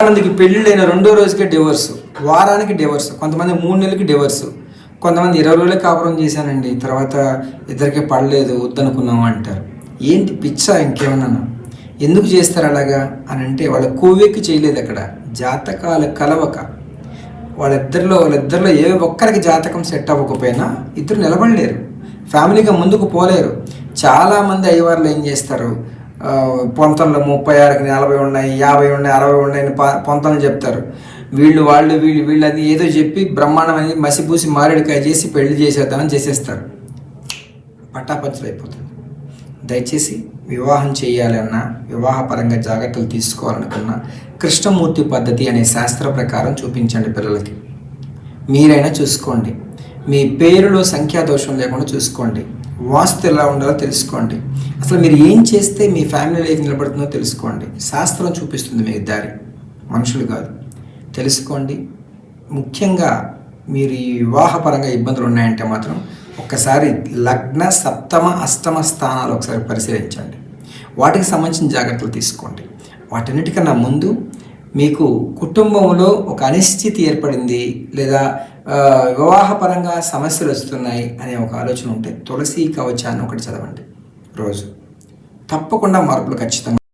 చాలామందికి పెళ్ళిళ్ళైన రెండో రోజుకే డివోర్స్, వారానికి డివోర్స్, కొంతమంది 3 నెలలకి డివోర్స్, కొంతమంది 20 రోజులే కాపురం చేశానండి, తర్వాత ఇద్దరికి పడలేదు వద్దనుకున్నాము అంటారు. ఏంటి పిచ్చా ఇంకేమన్నా? ఎందుకు చేస్తారు అలాగా అని అంటే వాళ్ళ కొవ్వెక్కి చేయలేదు, అక్కడ జాతకాలు కలవక. వాళ్ళిద్దరిలో ఏ ఒక్కరికి జాతకం సెట్ అవ్వకపోయినా ఇద్దరు నిలబడలేరు, ఫ్యామిలీగా ముందుకు పోలేరు. చాలామంది అయ్యవార్లు ఏం చేస్తారు, పొంతనలు 36కి 40 ఉన్నాయి, 50 ఉన్నాయి, 60 ఉన్నాయని పొంతనలు చెప్తారు. వీళ్ళు అది ఏదో చెప్పి బ్రహ్మాండం అనేది మసిపూసి మారేడుకాయ చేసి పెళ్లి చేసేద్దామని చేసేస్తారు. పట్టాపంచలు అయిపోతుంది. దయచేసి వివాహం చేయాలన్నా, వివాహపరంగా జాగ్రత్తలు తీసుకోవాలనుకున్నా కృష్ణమూర్తి పద్ధతి అనే శాస్త్ర ప్రకారం చూపించండి పిల్లలకి. మీరైనా చూసుకోండి, మీ పేరులో సంఖ్యాదోషం లేకుండా చూసుకోండి, వాస్తు ఎలా ఉండాలో తెలుసుకోండి, అసలు మీరు ఏం చేస్తే మీ ఫ్యామిలీ లైఫ్ నిలబడుతుందో తెలుసుకోండి. శాస్త్రం చూపిస్తుంది మీకు దారి, మనుషులు కాదు. తెలుసుకోండి. ముఖ్యంగా మీరు ఈ వివాహపరంగా ఇబ్బందులు ఉన్నాయంటే మాత్రం ఒక్కసారి లగ్న, సప్తమ, అష్టమ స్థానాలు ఒకసారి పరిశీలించండి. వాటికి సంబంధించిన జాగ్రత్తలు తీసుకోండి. వాటన్నిటికన్నా ముందు మీకు కుటుంబంలో ఒక అనిశ్చితి ఏర్పడింది లేదా వివాహపరంగా సమస్యలు వస్తున్నాయి అనే ఒక ఆలోచన ఉంటే తులసి కవచాన్ని ఒకటి చదవండి రోజు. తప్పకుండా మార్పులు ఖచ్చితంగా